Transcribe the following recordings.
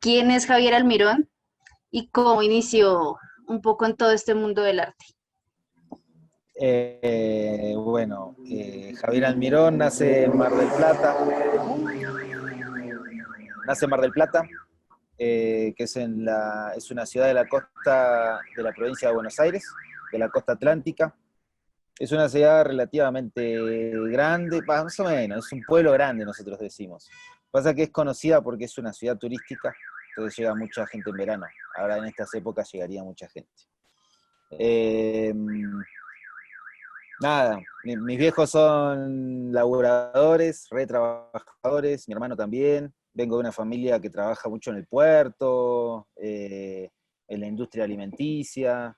¿Quién es Javier Almirón y cómo inició un poco en todo este mundo del arte? Javier Almirón nace en Mar del Plata, que es una ciudad de la costa de la provincia de Buenos Aires, de la costa atlántica. Es una ciudad relativamente grande, más o menos, es un pueblo grande, nosotros decimos. Pasa que es conocida porque es una ciudad turística, entonces llega mucha gente en verano. Ahora en estas épocas llegaría mucha gente. Eh, Nada, mis viejos son laburadores, re trabajadores, mi hermano también. Vengo de una familia que trabaja mucho en el puerto, en la industria alimenticia,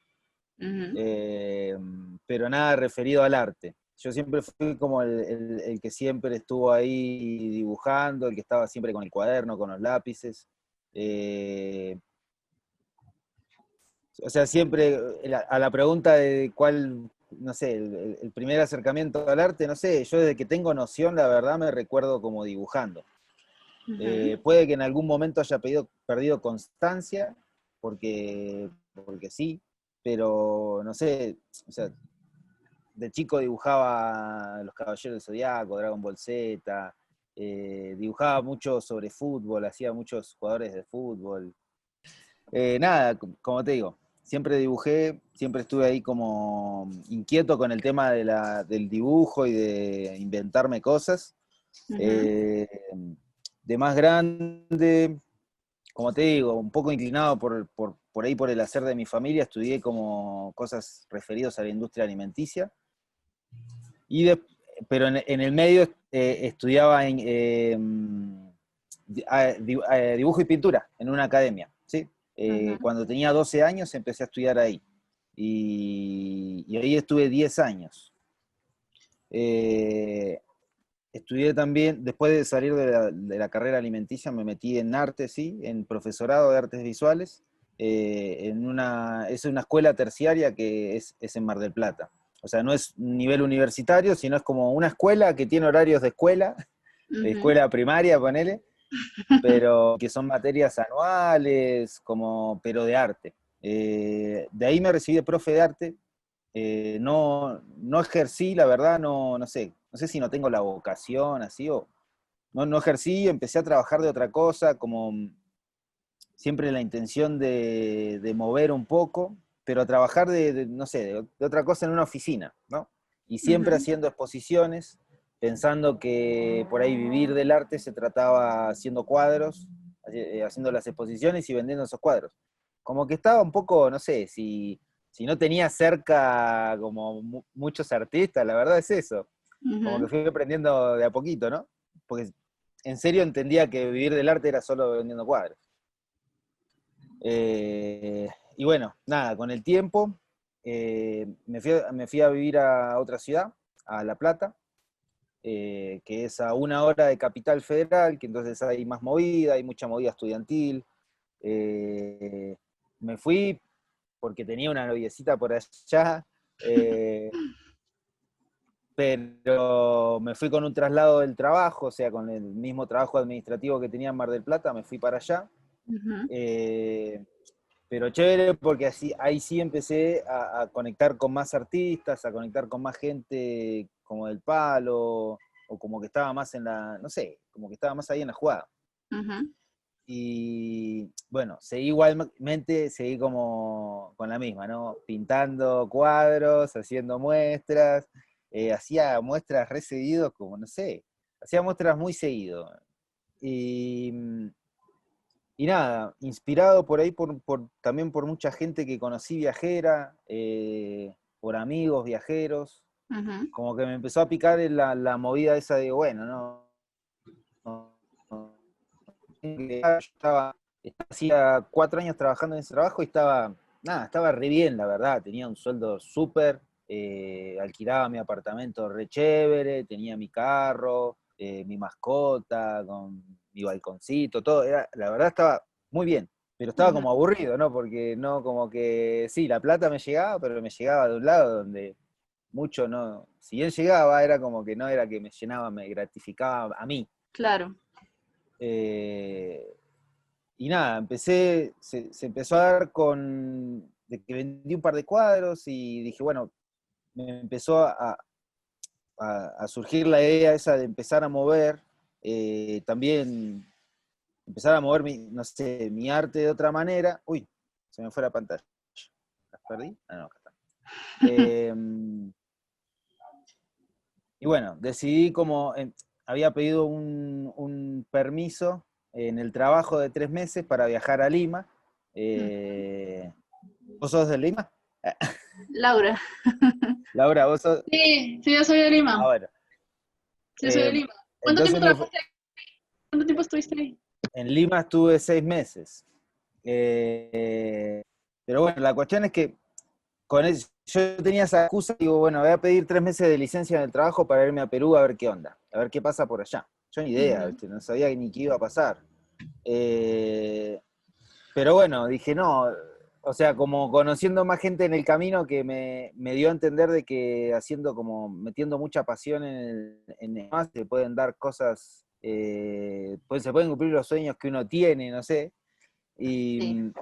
Ujú. eh, pero nada referido al arte. Yo siempre fui como el que siempre estuvo ahí dibujando, el que estaba siempre con el cuaderno, con los lápices. Eh, o sea, siempre a la pregunta de cuál, no sé, el primer acercamiento al arte, no sé, yo desde que tengo noción, la verdad, me recuerdo como dibujando. Ujú. Puede que en algún momento haya perdido constancia, porque sí, pero no sé, o sea, de chico dibujaba Los Caballeros del Zodiaco, Dragon Ball Z, dibujaba mucho sobre fútbol, hacía muchos jugadores de fútbol. Nada, como te digo, siempre dibujé, siempre estuve ahí como inquieto con el tema del dibujo y de inventarme cosas. Ujú. Eh, de más grande, como te digo, un poco inclinado por ahí por el hacer de mi familia, estudié como cosas referidas a la industria alimenticia. Y de- pero en el medio estudiaba dibujo y pintura en una academia, ¿sí? Ujú. Cuando tenía 12 años empecé a estudiar ahí. Y ahí estuve 10 años. Eh, Estudié también, después de salir de la carrera alimenticia, me metí en arte, sí, en profesorado de artes visuales, es una escuela terciaria que es en Mar del Plata. O sea, no es nivel universitario, sino es como una escuela que tiene horarios de Ujú. escuela primaria, ponele, pero que son materias anuales, pero de arte. De ahí me recibí de profe de arte. No ejercí, la verdad, no sé si no tengo la vocación así o no ejercí, empecé a trabajar de otra cosa, como siempre la intención de mover un poco, pero a trabajar no sé, de otra cosa en una oficina, ¿no? Y siempre Ujú. haciendo exposiciones, pensando que por ahí vivir del arte se trataba haciendo cuadros, haciendo las exposiciones y vendiendo esos cuadros. Como que estaba un poco, no sé, si no tenía cerca como muchos artistas, la verdad es eso. Como que Ujú. fui aprendiendo de a poquito, ¿no? Porque en serio entendía que vivir del arte era solo vendiendo cuadros. Eh, y bueno, nada, con el tiempo me fui a vivir a otra ciudad, a La Plata, que es a 1 hora de Capital Federal, que entonces hay más movida, hay mucha movida estudiantil. Eh, Me fui porque tenía una noviecita por allá, eh, pero me fui con un traslado del trabajo, o sea, con el mismo trabajo administrativo que tenía en Mar del Plata, me fui para allá. Ujú. Eh, pero chévere porque así, ahí sí empecé a conectar con más artistas, a conectar con más gente como del palo, o como que estaba más no sé, como que estaba más ahí en la jugada. Ujú. Y bueno, seguí como con la misma, ¿no? Pintando cuadros, haciendo muestras, hacía muestras re seguido, como no sé, hacía muestras muy seguido. Y, y nada, inspirado por ahí también por mucha gente que conocí viajera, por amigos viajeros, Ujú. como que me empezó a picar en la movida esa de, bueno, no, yo hacía 4 años trabajando en ese trabajo y estaba re bien, la verdad, tenía un sueldo súper, alquilaba mi apartamento re chévere, tenía mi carro, mi mascota, con mi balconcito, todo, la verdad estaba muy bien. pero estaba Ujú. como aburrido, ¿no? Porque no, como que sí, la plata me llegaba, pero me llegaba de un lado donde mucho no, si bien llegaba, era como que no era que me llenaba, me gratificaba a mí. Claro. Eh, y nada, se empezó a dar de que vendí un par de cuadros y dije, bueno, me empezó a surgir la idea esa de empezar a mover, también empezar a mover no sé, mi arte de otra manera. Uy, se me fue la pantalla. ¿Las perdí? Ah, no, acá está. Eh, y bueno, decidí como, había pedido un permiso en el trabajo de 3 meses para viajar a Lima. Mm. Eh, ¿Vos sos de Lima? Laura. Laura, vos sos... Sí, sí, yo soy de Ah, Lima. bueno. Sí, soy de Eh, Lima. ¿Cuánto tiempo entonces trabajaste? ¿Cuánto tiempo estuviste ahí? en Lima estuve 6 meses. Pero bueno, la cuestión es que yo tenía esa excusa, digo, bueno, voy a pedir 3 meses de licencia en el trabajo para irme a Perú a ver qué onda, a ver qué pasa por allá. Yo ni idea, Ujú. ¿viste? No sabía ni qué iba a pasar. Pero bueno, dije, no, o sea, como conociendo más gente en el camino que me dio a entender de que haciendo como, metiendo mucha pasión en el más, se pueden dar cosas, pues se pueden cumplir los sueños que uno tiene, no sé. Y, Sí.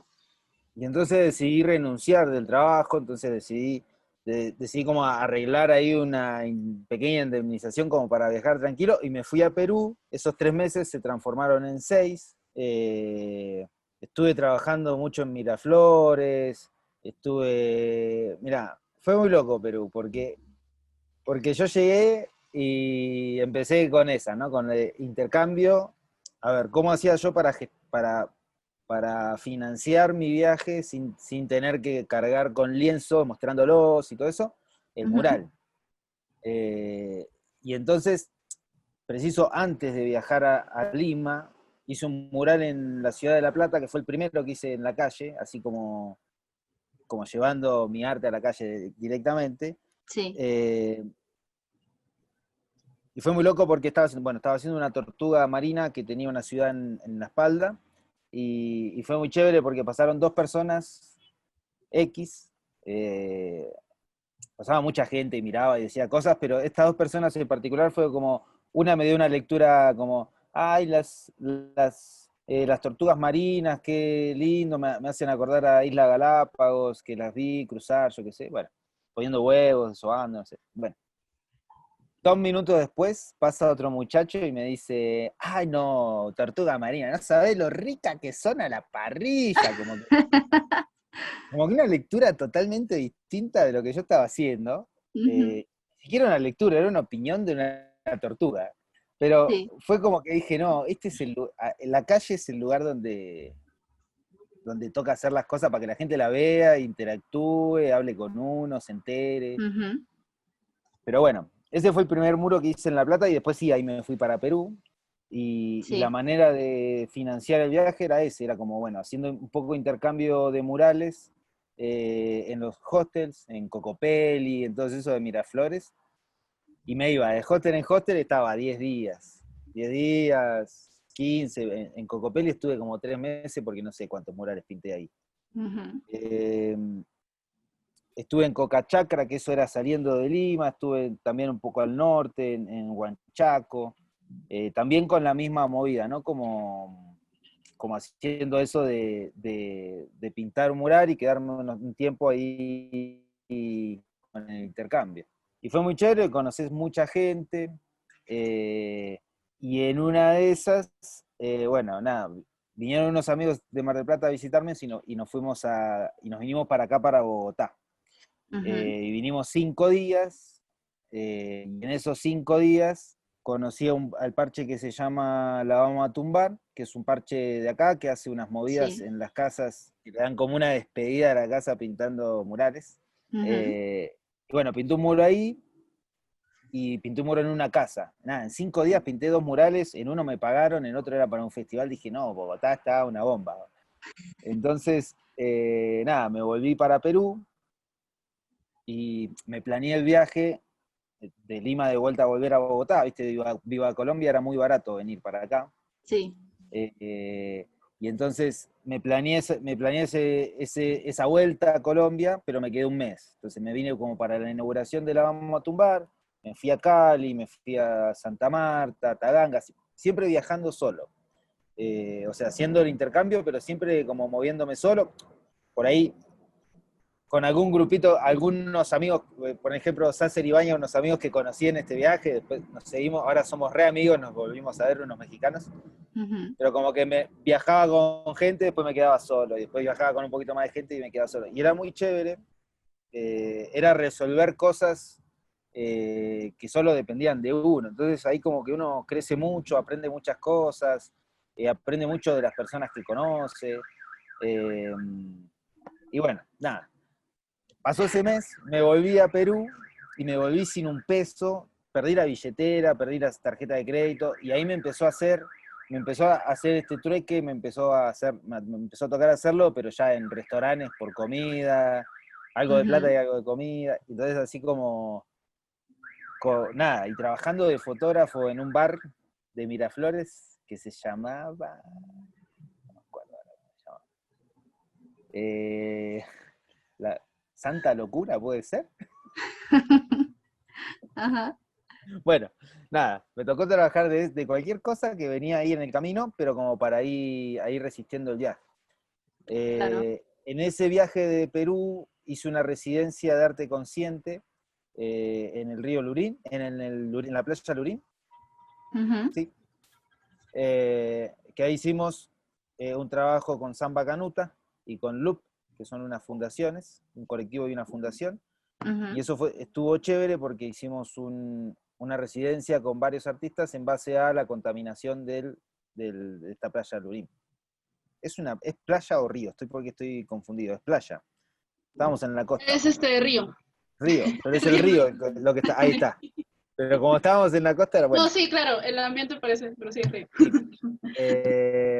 y entonces decidí renunciar del trabajo, entonces decidí como arreglar ahí una pequeña indemnización como para viajar tranquilo y me fui a Perú. Esos 3 meses se transformaron en 6. Estuve trabajando mucho en Miraflores, mira, fue muy loco Perú, porque yo llegué y empecé con esa, ¿no? Con el intercambio. A ver, ¿cómo hacía yo para financiar mi viaje sin tener que cargar con lienzo, mostrándolos y todo eso? El Ujú. mural. Y entonces, preciso antes de viajar a Lima, hice un mural en la ciudad de La Plata, que fue el primero que hice en la calle, así como llevando mi arte a la calle directamente. Sí. Eh, Y fue muy loco porque estaba haciendo una tortuga marina que tenía una ciudad en la espalda. Y fue muy chévere porque pasaron 2 personas X. Pasaba mucha gente y miraba y decía cosas, pero estas 2 personas en particular fue como, una me dio una lectura como, ay, las tortugas marinas, qué lindo, me hacen acordar a Isla Galápagos, que las vi cruzar, yo qué sé, bueno, poniendo huevos, desovando, no sé, bueno. 2 minutos después pasa otro muchacho y me dice, ay no, tortuga marina, no sabés lo rica que son a la parrilla, como que una lectura totalmente distinta de lo que yo estaba haciendo. Ujú. Ni siquiera una lectura, era una opinión de una tortuga. Pero Sí. fue como que dije, no, este es la calle es el lugar donde toca hacer las cosas para que la gente la vea, interactúe, hable con uno, se entere. Ujú. Pero bueno, ese fue el primer muro que hice en La Plata y después sí, ahí me fui para Perú. Y la Sí. manera de financiar el viaje era ese, era como, bueno, haciendo un poco de intercambio de murales en los hostels, en Cocopelli, en todo eso de Miraflores. Y me iba de hostel en hostel, estaba 10 días. 10 días, 15. En Cocopelli estuve como 3 meses porque no sé cuántos murales pinté ahí. Ujú. Eh, Estuve en Cocachacra, que eso era saliendo de Lima, estuve también un poco al norte, en Huanchaco, también con la misma movida, ¿no? Como haciendo eso de pintar un mural y quedarme un tiempo ahí con el intercambio. Y fue muy chévere, conoces mucha gente, eh, y en una de esas, bueno, nada, vinieron unos amigos de Mar del Plata a visitarme y nos vinimos para acá, para Bogotá. Ujú. Y vinimos 5 días, y en esos 5 días conocí al parche que se llama La Vamos a Tumbar, que es un parche de acá que hace unas movidas Sí. en las casas, que le dan como una despedida a la casa pintando murales. Ujú. Eh, y bueno, pinté un muro ahí y pinté un muro en una casa. Nada, en 5 días pinté 2 murales, en uno me pagaron, en otro era para un festival, dije, no, Bogotá está una bomba. Entonces, nada, me volví para Perú y me planeé el viaje de Lima de vuelta a volver a Bogotá, viste, Viva Colombia era muy barato venir para acá. Sí. Eh, Y entonces me planeé esa vuelta a Colombia, pero me quedé un mes. Entonces me vine como para la inauguración de La Vamos a Tumbar, me fui a Cali, me fui a Santa Marta, Taganga, siempre viajando solo. O sea, haciendo el intercambio, pero siempre como moviéndome solo. Por ahí, con algún grupito, algunos amigos, por ejemplo, Sácer Ibañez, unos amigos que conocí en este viaje, después nos seguimos, ahora somos re amigos, nos volvimos a ver unos mexicanos. Ujú. Pero como que me viajaba con gente, después me quedaba solo, y después viajaba con un poquito más de gente y me quedaba solo. Y era muy chévere, era resolver cosas que solo dependían de uno. Entonces ahí como que uno crece mucho, aprende muchas cosas, aprende mucho de las personas que conoce. eh, y bueno, nada. Pasó ese mes, me volví a Perú y me volví sin un peso, perdí la billetera, perdí la tarjeta de crédito, y ahí me empezó a hacer este trueque, me empezó a tocar hacerlo, pero ya en restaurantes por comida, algo de plata y Ujú. algo de comida. Entonces así como, nada, y trabajando de fotógrafo en un bar de Miraflores que se llamaba, no me acuerdo ahora cómo se llamaba. La Santa Locura, ¿puede ser? Ajá, Bueno, nada, me tocó trabajar de cualquier cosa que venía ahí en el camino, pero como para ir resistiendo el viaje. claro. En ese viaje de Perú hice una residencia de arte consciente en el río Lurín, en la playa Lurín, Ujú, ¿sí? Que ahí hicimos un trabajo con Samba Canuta y con LUP, que son unas fundaciones, un colectivo y una fundación. Y ujú. eso estuvo chévere porque hicimos una residencia con varios artistas en base a la contaminación de esta playa Lurín. ¿Es playa o río? Porque estoy confundido, es playa. Estábamos en la costa. Es río. Río, pero es el Río. río lo que está, ahí está. Pero como estábamos en la costa, era No, bueno, sí, claro, el ambiente parece, pero sí es río. sí.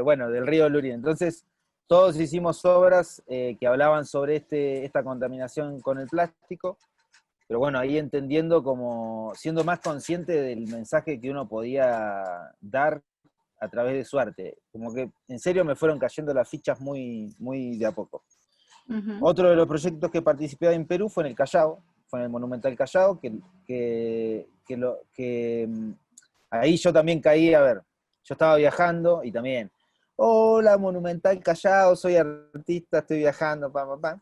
Bueno, del río Lurín. Entonces, todos hicimos obras que hablaban sobre esta contaminación con el plástico, pero bueno, ahí entendiendo como, siendo más consciente del mensaje que uno podía dar a través de su arte. Como que en serio me fueron cayendo las fichas muy, muy de a poco. Ujú. Otro de los proyectos que participé en Perú fue en el Callao, fue en el Monumental Callao, ahí yo también caí, a ver, yo estaba viajando y también, hola Monumental Callao, soy artista, estoy viajando, pam, pam, pam.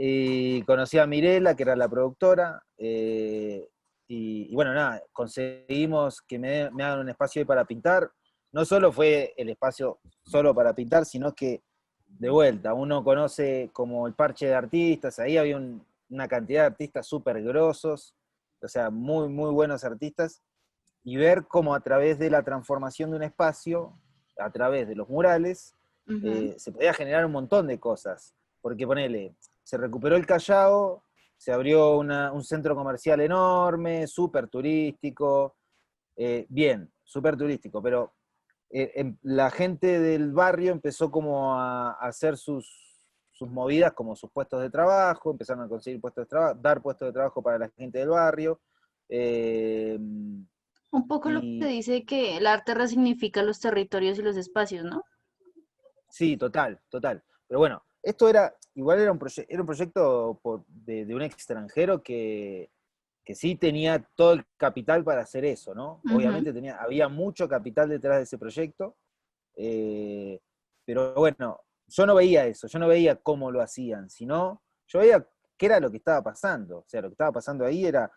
Y conocí a Mirela, que era la productora, y bueno, nada, conseguimos que me hagan un espacio ahí para pintar. No solo fue el espacio solo para pintar, sino que de vuelta, uno conoce como el parche de artistas, ahí había una cantidad de artistas súper grosos, o sea, muy, muy buenos artistas, y ver cómo a través de la transformación de un espacio, a través de los murales, Ujú. se podía generar un montón de cosas. Porque ponele, se recuperó el Callao, se abrió un centro comercial enorme, súper turístico, bien, súper turístico, pero la gente del barrio empezó como a hacer sus movidas como sus puestos de trabajo, empezaron a conseguir puestos de trabajo, dar puestos de trabajo para la gente del barrio. eh, Un poco lo que y dice que el arte resignifica los territorios y los espacios, ¿no? sí, total, total. Pero bueno, esto igual era un proyecto de un extranjero que sí tenía todo el capital para hacer eso, ¿no? Ujú. Obviamente había mucho capital detrás de ese proyecto. Eh, pero bueno, yo no veía eso, yo no veía cómo lo hacían, sino yo veía qué era lo que estaba pasando. O sea, lo que estaba pasando ahí era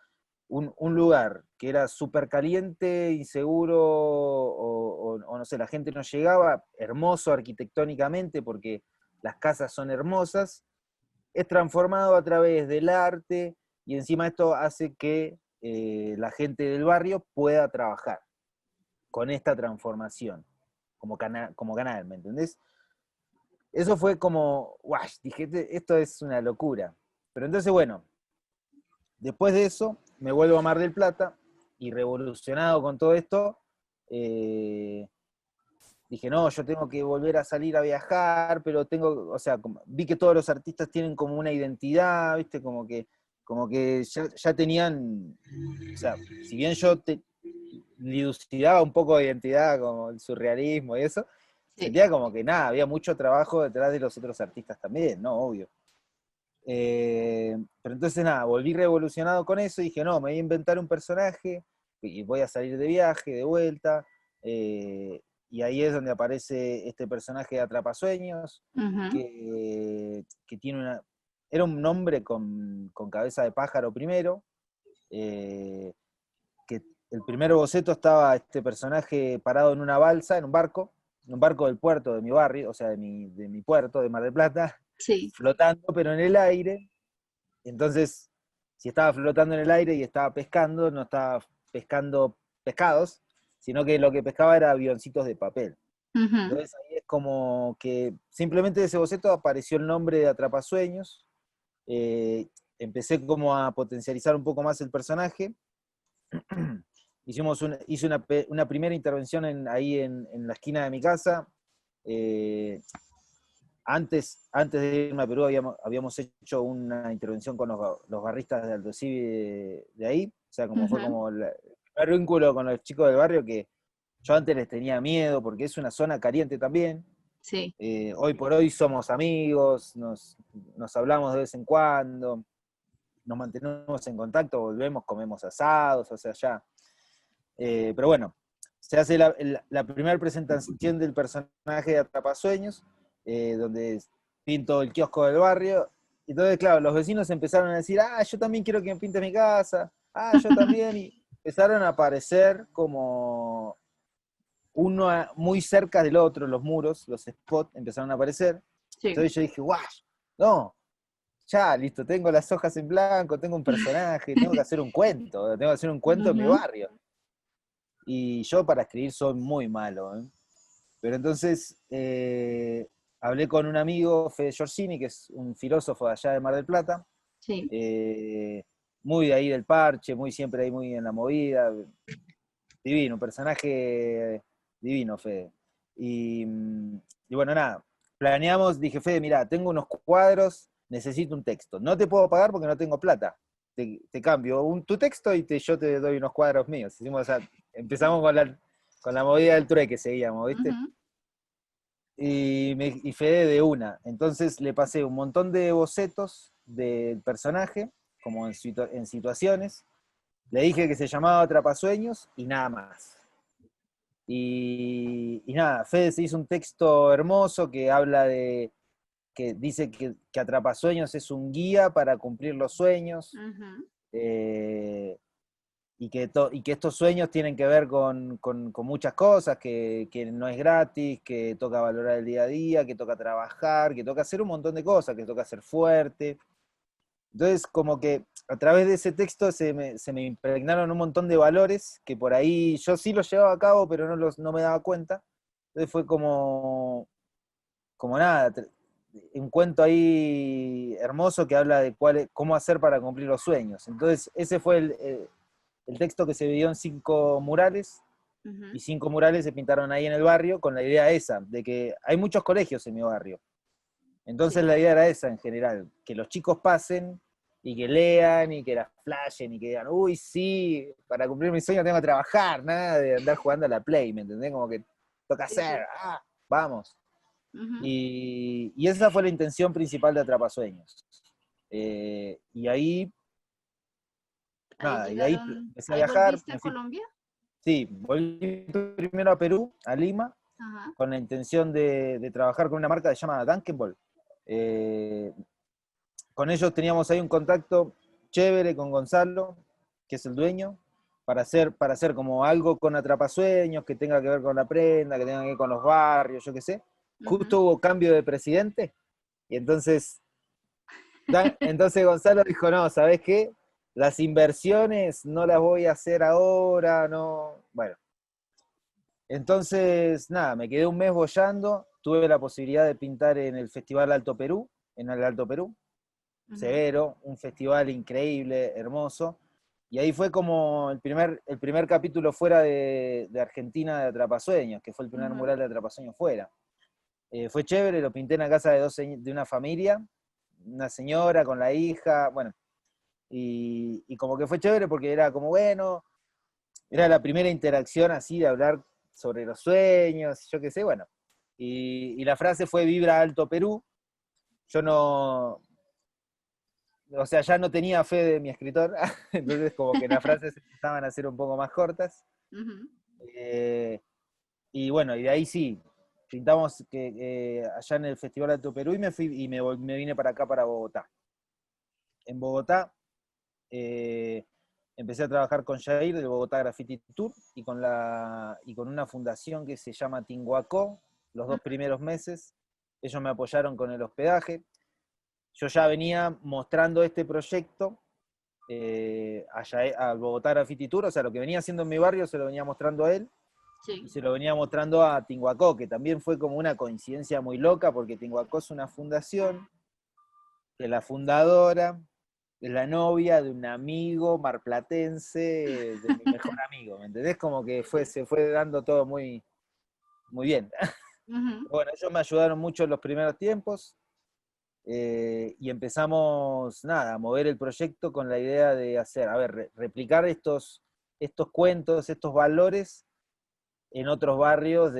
un lugar que era súper caliente, inseguro, o no sé, la gente no llegaba, hermoso arquitectónicamente porque las casas son hermosas, es transformado a través del arte y encima esto hace que la gente del barrio pueda trabajar con esta transformación como canal, ¿me entendés? Eso fue como, guay, dije, esto es una locura. Pero entonces, bueno, después de eso, me vuelvo a Mar del Plata y revolucionado con todo esto, eh, dije, no, yo tengo que volver a salir a viajar, pero o sea, vi que todos los artistas tienen como una identidad, ¿viste? Como que ya tenían, o sea, si bien yo dilucidaba un poco de identidad, como el surrealismo y eso, Sí. Sentía como que nada, había mucho trabajo detrás de los otros artistas también, ¿no? Obvio. Pero entonces nada, volví revolucionado con eso y dije, no, me voy a inventar un personaje y voy a salir de viaje, de vuelta. Y ahí es donde aparece este personaje de Atrapasueños, Ujú. que tiene era un nombre con cabeza de pájaro primero, que el primer boceto estaba este personaje parado en una balsa, en un barco del puerto de mi barrio, o sea, de mi puerto, de Mar del Plata, Sí. flotando, pero en el aire. Entonces, si estaba flotando en el aire y estaba pescando, no estaba pescando pescados, sino que lo que pescaba era avioncitos de papel. Ujú. Entonces ahí es como que simplemente de ese boceto apareció el nombre de Atrapasueños. eh, Empecé como a potencializar un poco más el personaje. Hice una primera intervención ahí en la esquina de mi casa. Eh, antes de irme a Perú habíamos hecho una intervención con los barristas de Alto Civi de ahí. O sea, fue Ujú. como el primer vínculo con los chicos del barrio que yo antes les tenía miedo porque es una zona caliente también. Sí. Hoy por hoy somos amigos, nos hablamos de vez en cuando, nos mantenemos en contacto, volvemos, comemos asados, o sea, ya. Pero bueno, se hace la primera presentación del personaje de Atrapasueños, donde pinto el kiosco del barrio. Y entonces, claro, los vecinos empezaron a decir, yo también quiero que me pintes mi casa, yo también. Y empezaron a aparecer como uno muy cerca del otro, los muros, los spots empezaron a aparecer. Sí. Entonces yo dije, guau, no, ya, listo, tengo las hojas en blanco, tengo un personaje, tengo que hacer un cuento, tengo que hacer un cuento en mi Ujú. barrio. Y yo para escribir soy muy malo, ¿eh? Pero entonces hablé con un amigo, Fede Giorgini, que es un filósofo de allá de Mar del Plata, Sí. eh, muy de ahí del parche, muy siempre ahí muy en la movida, divino, un personaje divino, Fede. Y bueno, nada, planeamos, dije, Fede, mira, tengo unos cuadros, necesito un texto. No te puedo pagar porque no tengo plata. Te cambio tu texto y yo te doy unos cuadros míos. Empezamos con la movida del trueque, seguíamos, ¿viste? Ujú. Y Fede de una. Entonces le pasé un montón de bocetos del personaje, como en situaciones. Le dije que se llamaba Atrapasueños y nada más. Y nada, Fede se hizo un texto hermoso que habla que dice que Atrapasueños es un guía para cumplir los sueños, Ujú. eh, y que estos sueños tienen que ver con muchas cosas, que no es gratis, que toca valorar el día a día, que toca trabajar, que toca hacer un montón de cosas, que toca ser fuerte. Entonces, como que a través de ese texto se me impregnaron un montón de valores que por ahí yo sí los llevaba a cabo, pero no me daba cuenta. Entonces fue como nada, un cuento ahí hermoso que habla de cómo hacer para cumplir los sueños. Entonces, ese fue el texto que se dividió en 5 murales, y Ujú. 5 murales se pintaron ahí en el barrio con la idea esa, de que hay muchos colegios en mi barrio. Entonces Sí. la idea era esa en general, que los chicos pasen y que lean y que las flashen y que digan, uy, sí, para cumplir mi sueño tengo que trabajar, nada de andar jugando a la Play, ¿me entendés? Como que toca Sí, hacer, sí. vamos. Ujú. Y esa fue la intención principal de Atrapasueños. Y ahí, Ahí nada, y de ahí llegaron, empecé a ahí viajar, volviste a Colombia. sí, volví primero a Perú, a Lima, Ajá. con la intención de trabajar con una marca que se llama Dunkinball. Eh, con ellos teníamos ahí un contacto chévere con Gonzalo, que es el dueño, para hacer como algo con Atrapasueños, que tenga que ver con la prenda, que tenga que ver con los barrios, yo qué sé. Ujú. Justo hubo cambio de presidente, y entonces Gonzalo dijo, no, ¿sabes qué? Las inversiones no las voy a hacer ahora, no. Bueno, entonces, nada, me quedé un mes boyando, tuve la posibilidad de pintar en el Festival Alto Perú, en el Alto Perú, Ujú. severo, un festival increíble, hermoso, y ahí fue como el primer capítulo fuera de Argentina de Atrapasueños, que fue el primer Ujú. mural de Atrapasueños fuera. Fue chévere, lo pinté en la casa de una familia, una señora con la hija, bueno, y como que fue chévere porque era como, bueno, era la primera interacción así de hablar sobre los sueños, yo qué sé, bueno. y la frase fue Vibra Alto Perú. Yo no, o sea, ya no tenía fe de mi escritor, entonces como que las frases empezaban a ser un poco más cortas. Ujú. Eh, y bueno, y de ahí sí, pintamos allá en el Festival Alto Perú y me vine para acá, para Bogotá. En Bogotá empecé a trabajar con Jair del Bogotá Graffiti Tour y con una fundación que se llama Tinguacó, los 2 primeros meses. Ellos me apoyaron con el hospedaje. Yo ya venía mostrando este proyecto allá al Bogotá Graffiti Tour, o sea, lo que venía haciendo en mi barrio se lo venía mostrando a él, Sí. y se lo venía mostrando a Tinguacó, que también fue como una coincidencia muy loca, porque Tinguacó es una fundación, que la fundadora es la novia de un amigo marplatense, de mi mejor amigo, ¿me entendés? Como que se fue dando todo muy, muy bien. Ujú. Bueno, ellos me ayudaron mucho en los primeros tiempos, y empezamos, nada, a mover el proyecto con la idea de hacer, a ver, replicar estos cuentos, estos valores en otros barrios o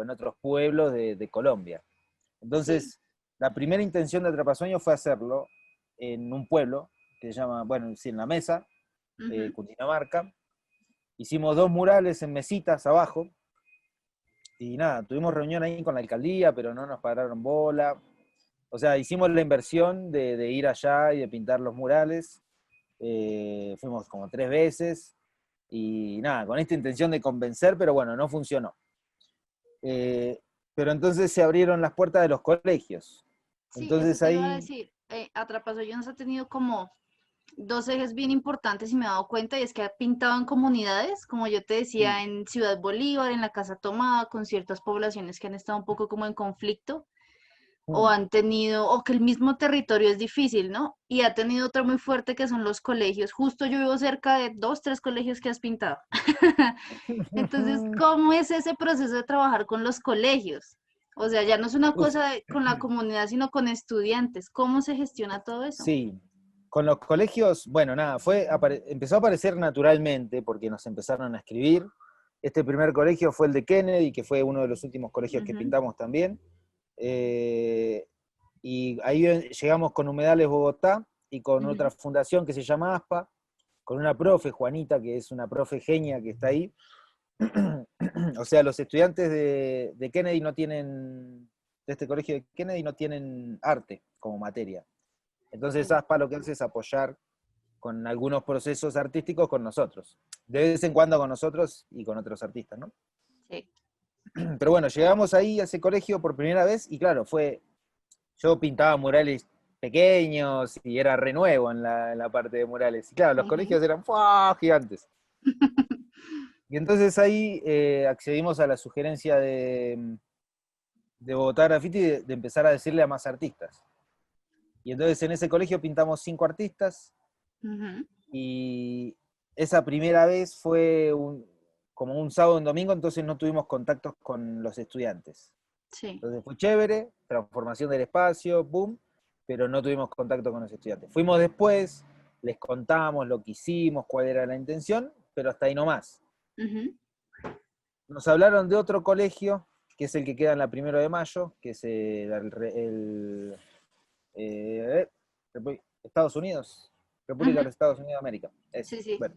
en otros pueblos de Colombia. Sí. Entonces, la primera intención de Atrapasueños fue hacerlo en un pueblo que se llama, bueno, sí, en La Mesa, Ujú. Cundinamarca. Hicimos 2 murales en mesitas abajo, y nada, tuvimos reunión ahí con la alcaldía, pero no nos pararon bola. O sea, hicimos la inversión de ir allá y de pintar los murales. Fuimos como 3 veces, y nada, con esta intención de convencer, pero bueno, no funcionó. Eh, pero entonces se abrieron las puertas de los colegios. Sí, eso Entonces te iba a ahí, decir. Atrapasueños ha tenido como dos ejes bien importantes y me he dado cuenta, y es que ha pintado en comunidades, como yo te sí, decía, en Ciudad Bolívar, en la Casa Tomada, con ciertas poblaciones que han estado un poco como en conflicto, o mm, han tenido, o que el mismo territorio es difícil, ¿no? Y ha tenido otro muy fuerte que son los colegios. Justo yo vivo cerca de dos, tres colegios que has pintado. Entonces, ¿cómo es ese proceso de trabajar con los colegios? O sea, ya no es una uf, cosa con la comunidad, sino con estudiantes. ¿Cómo se gestiona todo eso? sí. Con los colegios, bueno, nada, empezó a aparecer naturalmente porque nos empezaron a escribir. Este primer colegio fue el de Kennedy, que fue uno de los últimos colegios que Ujú, pintamos también. Eh, y ahí llegamos con Humedales Bogotá y con otra ujú. fundación que se llama ASPA, con una profe, Juanita, que es una profe genia que está ahí. O sea, los estudiantes de Kennedy no tienen, de este colegio de Kennedy no tienen arte como materia. Entonces Sí, ASPA lo que hace es apoyar con algunos procesos artísticos con nosotros. De vez en cuando con nosotros y con otros artistas, ¿no? sí. Pero bueno, llegamos ahí a ese colegio por primera vez y claro, yo pintaba murales pequeños y era renuevo en la parte de murales. Y claro, los Ujú. colegios eran gigantes. Y entonces ahí accedimos a la sugerencia de Bogotá Graffiti de empezar a decirle a más artistas. Y entonces en ese colegio pintamos 5 artistas, Ujú. y esa primera vez fue como un sábado y un domingo, entonces no tuvimos contactos con los estudiantes. Sí. Entonces fue chévere, transformación del espacio, boom, pero no tuvimos contacto con los estudiantes. Fuimos después, les contamos lo que hicimos, cuál era la intención, pero hasta ahí nomás. Ujú. Nos hablaron de otro colegio, que es el que queda en la 1 de Mayo, que es eh, Estados Unidos, República de Ujú. los Estados Unidos de América. Ese. Sí, sí. Bueno.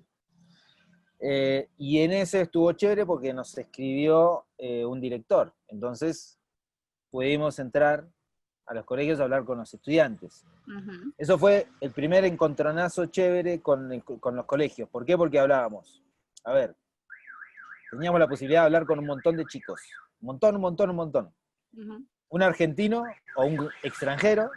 Y en ese estuvo chévere porque nos escribió un director. Entonces pudimos entrar a los colegios a hablar con los estudiantes. Ujú. Eso fue el primer encontronazo chévere con los colegios. ¿Por qué? Porque hablábamos. A ver, teníamos la posibilidad de hablar con un montón de chicos. Un montón, un montón, un montón. Ujú. Un argentino o un extranjero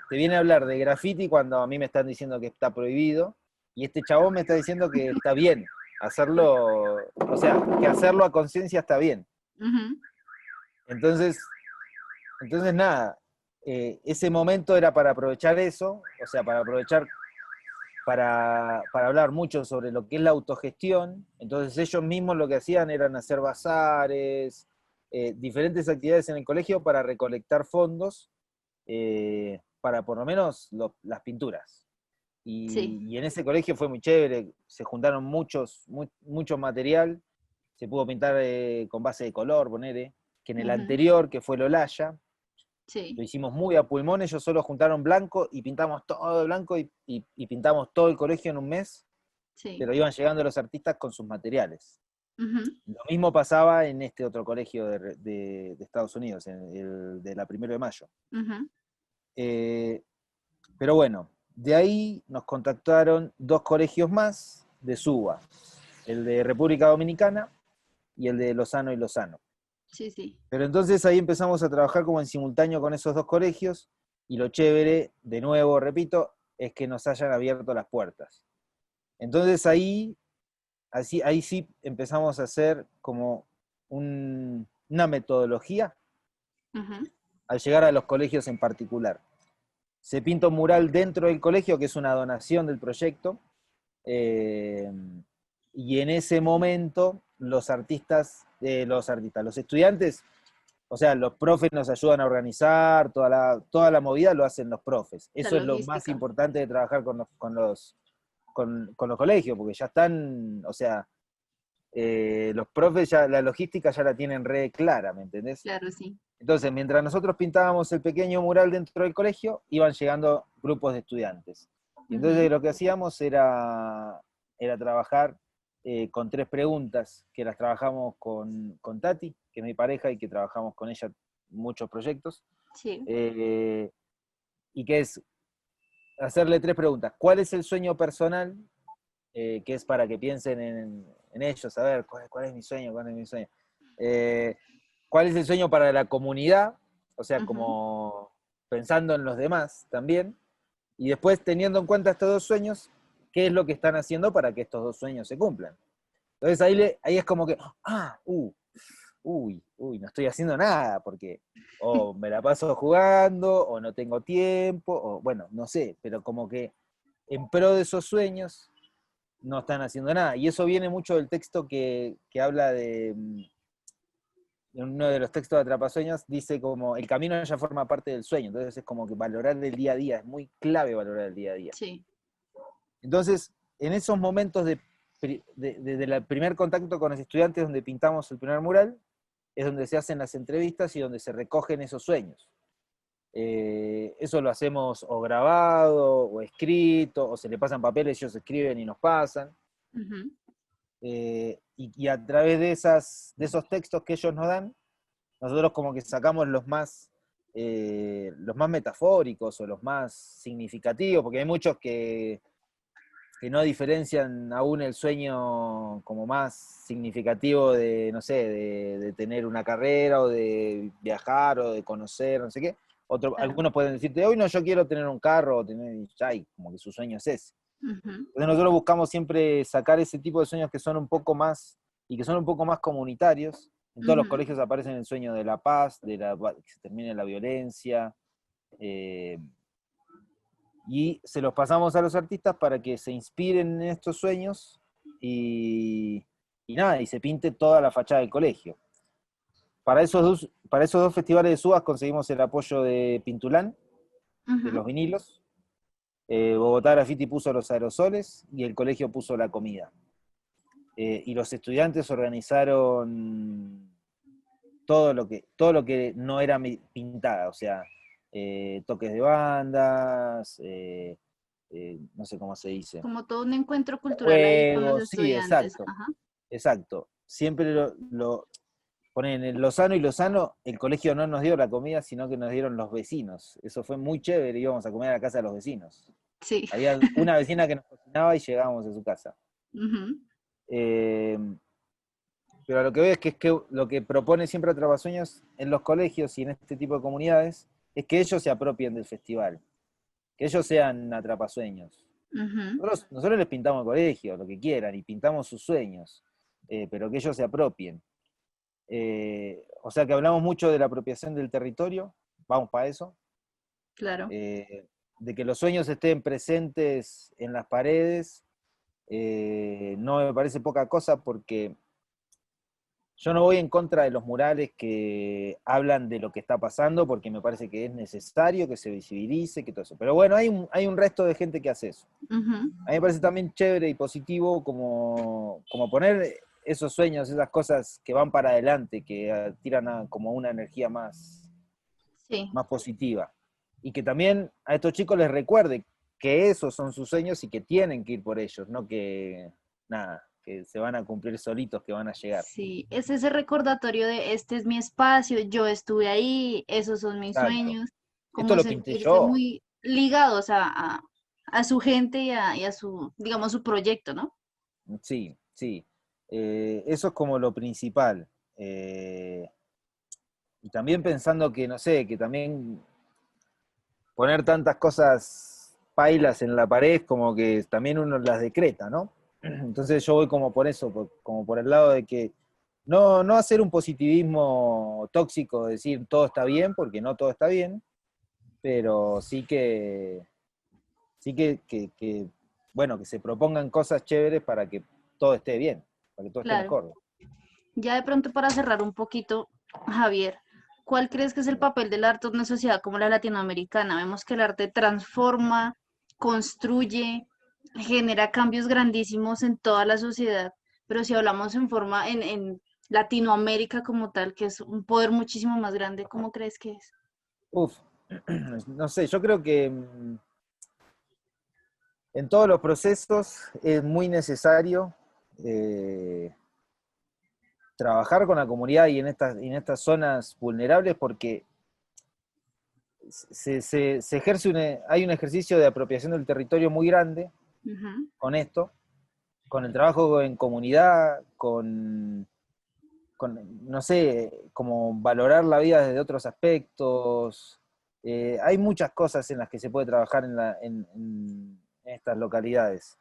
te viene a hablar de graffiti cuando a mí me están diciendo que está prohibido, y este chabón me está diciendo que está bien hacerlo, o sea, que hacerlo a conciencia está bien. Ujú. Entonces nada, ese momento era para aprovechar eso, o sea, para aprovechar para hablar mucho sobre lo que es la autogestión. Entonces ellos mismos lo que hacían eran hacer bazares, diferentes actividades en el colegio para recolectar fondos para por lo menos las pinturas. Sí. Y en ese colegio fue muy chévere, se juntaron mucho material, se pudo pintar con base de color, ponele. que en el Ujú. anterior, que fue el Olaya, Sí, lo hicimos muy a pulmón, ellos solo juntaron blanco y pintamos todo de blanco y pintamos todo el colegio en un mes, sí. pero iban llegando los artistas con sus materiales. Ujú, Lo mismo pasaba en este otro colegio de Estados Unidos, en el de la 1 de Mayo. ujú. Eh, pero bueno, de ahí nos contactaron 2 colegios más de Suba, el de República Dominicana y el de Lozano y Lozano. Sí, sí. Pero entonces ahí empezamos a trabajar como en simultáneo con esos 2 colegios, y lo chévere, de nuevo, repito, es que nos hayan abierto las puertas. Entonces ahí sí empezamos a hacer como una metodología Ujú. al llegar a los colegios en particular. Se pinta un mural dentro del colegio, que es una donación del proyecto, eh, y en ese momento los estudiantes, o sea, los profes nos ayudan a organizar, toda la movida lo hacen los profes. La Eso es lo más logística. importante de trabajar con los colegios, porque ya están, o sea, los profes ya la logística ya la tienen re clara, ¿me entendés? Claro, sí. Entonces, mientras nosotros pintábamos el pequeño mural dentro del colegio, iban llegando grupos de estudiantes. Y entonces Ujú, lo que hacíamos era trabajar con 3 preguntas, que las trabajamos con Tati, que es mi pareja y que trabajamos con ella muchos proyectos, sí. eh, y que es hacerle 3 preguntas. ¿Cuál es el sueño personal? Que es para que piensen en ellos, a ver, ¿cuál es mi sueño? ¿Cuál es mi sueño? Eh, ¿Cuál es el sueño para la comunidad? O sea, Ujú, como pensando en los demás también. Y después, teniendo en cuenta estos 2 sueños, ¿qué es lo que están haciendo para que estos 2 sueños se cumplan? Entonces ahí es como que, no estoy haciendo nada, porque o me la paso jugando, o no tengo tiempo, o bueno, no sé, pero como que en pro de esos sueños no están haciendo nada. Y eso viene mucho del texto que habla en uno de los textos de Atrapasueños, dice como el camino ya forma parte del sueño. Entonces es como que valorar el día a día, es muy clave valorar el día a día. sí. Entonces, en esos momentos del primer contacto con los estudiantes, donde pintamos el primer mural, es donde se hacen las entrevistas y donde se recogen esos sueños. Eso lo hacemos o grabado, o escrito, o se le pasan papeles, ellos escriben y nos pasan. Ujú, Y a través de esos textos que ellos nos dan, nosotros como que sacamos los más metafóricos o los más significativos, porque hay muchos que no diferencian aún el sueño como más significativo de, no sé, de tener una carrera o de viajar o de conocer, no sé qué. claro. Algunos pueden decirte, hoy no, yo quiero tener un carro o tener, ay, como que su sueño es ese. Ujú, Entonces nosotros buscamos siempre sacar ese tipo de sueños que son un poco más, y que son un poco más comunitarios. En todos los ujú. colegios aparecen el sueño de la paz, que se termine la violencia, eh, y se los pasamos a los artistas para que se inspiren en estos sueños y nada, y se pinte toda la fachada del colegio. Para esos dos festivales de subas conseguimos el apoyo de Pintulán, de Ujú. los vinilos. Bogotá Graffiti puso los aerosoles y el colegio puso la comida. Y los estudiantes organizaron todo lo que no era pintada, o sea, toques de bandas, no sé cómo se dice, Como todo un encuentro cultural ahí con los juegos, sí, estudiantes. exacto, Ajá. exacto. Siempre ponen en Lozano y Lozano, el colegio no nos dio la comida, sino que nos dieron los vecinos. Eso fue muy chévere, íbamos a comer a la casa de los vecinos. Sí. Había una vecina que nos cocinaba y llegábamos a su casa. Ujú, Eh, pero a lo que veo es que lo que propone siempre Atrapasueños en los colegios y en este tipo de comunidades es que ellos se apropien del festival, que ellos sean atrapasueños. ujú. Nosotros les pintamos el colegio, lo que quieran, y pintamos sus sueños, pero que ellos se apropien. O sea que hablamos mucho de la apropiación del territorio, vamos para eso, Claro. de que los sueños estén presentes en las paredes, no me parece poca cosa, porque yo no voy en contra de los murales que hablan de lo que está pasando, porque me parece que es necesario que se visibilice, que todo eso. Pero bueno, hay un resto de gente que hace eso. Ujú, A mí me parece también chévere y positivo como poner esos sueños, esas cosas que van para adelante, que tiran como una energía Sí, más positiva. Y que también a estos chicos les recuerde que esos son sus sueños y que tienen que ir por ellos, no que nada, que se van a cumplir solitos, que van a llegar. sí, es ese recordatorio de este es mi espacio, yo estuve ahí, esos son mis Exacto. sueños, Esto como lo pinté sentirse yo. muy ligados a su gente y a su, digamos, su proyecto, ¿no? Sí, sí. Eso es como lo principal. Eh, y también pensando que, no sé, que también poner tantas cosas pailas en la pared como que también uno las decreta, ¿no? Entonces yo voy como por eso, como por el lado de que no hacer un positivismo tóxico, decir todo está bien, porque no todo está bien, pero sí que, bueno, que se propongan cosas chéveres para que todo esté bien, para que todo esté en Claro. acorde. Ya de pronto para cerrar un poquito, Javier, ¿cuál crees que es el papel del arte en una sociedad como la latinoamericana? Vemos que el arte transforma, construye, genera cambios grandísimos en toda la sociedad, pero si hablamos en Latinoamérica como tal, que es un poder muchísimo más grande, ¿cómo crees que es? Uf, no sé, yo creo que en todos los procesos es muy necesario eh, trabajar con la comunidad y en estas zonas vulnerables porque se ejerce hay un ejercicio de apropiación del territorio muy grande Ujú, con esto, con el trabajo en comunidad, no sé, como valorar la vida desde otros aspectos. Hay muchas cosas en las que se puede trabajar en estas localidades,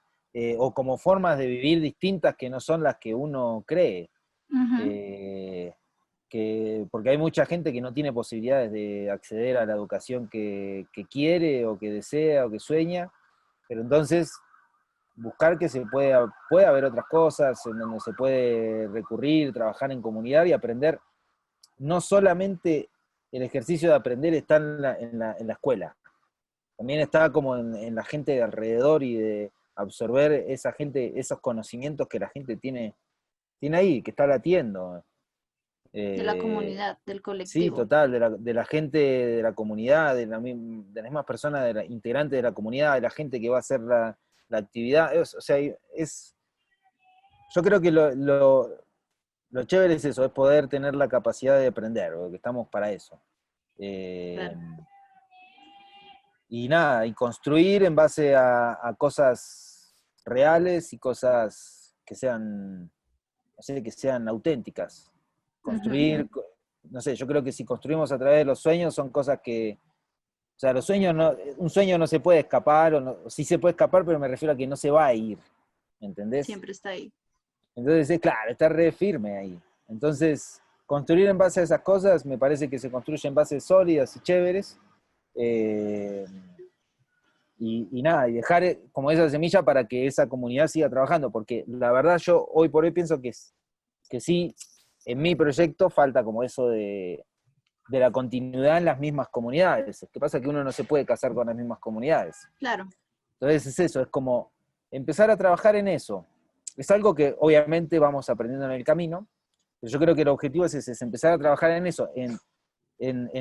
o como formas de vivir distintas que no son las que uno cree. ujú. Eh, porque hay mucha gente que no tiene posibilidades de acceder a la educación que quiere o que desea o que sueña, pero entonces buscar que puede haber otras cosas en donde se puede recurrir, trabajar en comunidad y aprender. No solamente el ejercicio de aprender está en la escuela, también está como en la gente de alrededor y de absorber esa gente, esos conocimientos que la gente tiene ahí, que está latiendo. De la Eh, comunidad, del sí, colectivo. total, de la gente de la comunidad, de las mismas personas integrantes de la comunidad, de la gente que va a hacer la actividad. O sea, yo creo que lo chévere es eso, es poder tener la capacidad de aprender, porque estamos para eso. Eh, Claro. y nada, y construir en base a cosas reales y cosas que sean, no sé, que sean auténticas. Ujú. Construir, no sé, yo creo que si construimos a través de los sueños son cosas que, o sea, los sueños no, un sueño no se puede escapar, sí se puede escapar, pero me refiero a que no se va a ir, ¿me entendés? Siempre está ahí. Entonces, claro, está re firme ahí. Entonces, construir en base a esas cosas me parece que se construye en bases sólidas y chéveres. eh, y nada, y dejar como esa semilla para que esa comunidad siga trabajando, porque la verdad yo hoy por hoy pienso que sí, en mi proyecto falta como eso de la continuidad en las mismas comunidades. Lo que pasa es que uno no se puede casar con las mismas comunidades. Claro. Entonces es eso, es como empezar a trabajar en eso. Es algo que obviamente vamos aprendiendo en el camino, pero yo creo que el objetivo es ese, es empezar a trabajar en eso, en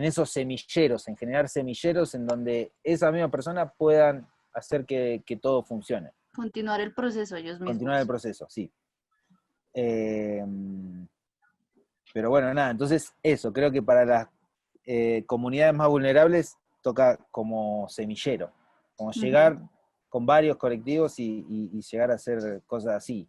esos semilleros, en generar semilleros en donde esa misma persona puedan hacer que todo funcione. Continuar el proceso ellos Continuar el mismos. proceso, sí. Eh, pero bueno, nada, entonces eso, creo que para las comunidades más vulnerables toca como semillero, como Ujú. llegar con varios colectivos y llegar a hacer cosas así,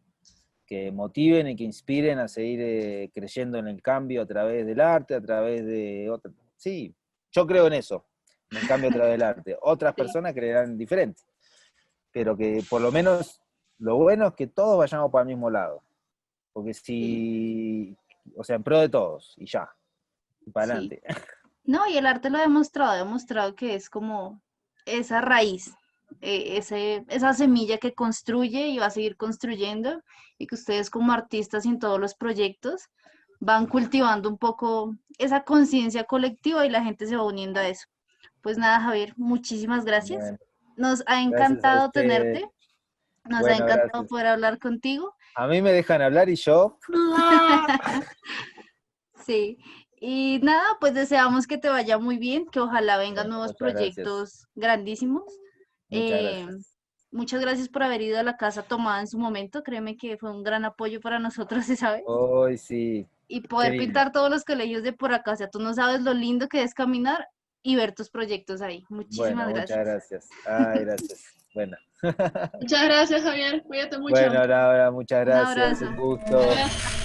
que motiven y que inspiren a seguir creyendo en el cambio a través del arte, a través de otra. Sí, yo creo en eso, en el cambio a través del arte. Otras Sí, personas creerán diferente, pero que por lo menos lo bueno es que todos vayamos para el mismo lado, porque sí, si, o sea, en pro de todos, y ya, y para sí. adelante. No, y el arte lo ha demostrado que es como esa raíz, esa semilla que construye y va a seguir construyendo, y que ustedes como artistas en todos los proyectos van cultivando un poco esa conciencia colectiva y la gente se va uniendo a eso. Pues nada, Javier, muchísimas gracias. Bueno, Nos ha gracias a encantado usted. tenerte, nos ha Bueno, encantado gracias. poder hablar contigo A mí me dejan hablar y yo... Sí. Y nada, pues deseamos que te vaya muy bien, que ojalá vengan Bueno, nuevos muchas gracias. proyectos grandísimos. Muchas Eh, gracias. muchas gracias por haber ido a la casa tomada en su momento. Créeme que fue un gran apoyo para nosotros esa vez. Hoy sí, Y qué poder lindo. pintar todos los colegios de por acá. O sea, tú no sabes lo lindo que es caminar y ver tus proyectos ahí. Muchísimas Bueno, muchas gracias. gracias. Ay, gracias. Bueno. Muchas gracias, Javier. Cuídate mucho. Bueno, Laura, muchas Un gracias. abrazo. Un gusto. Gracias.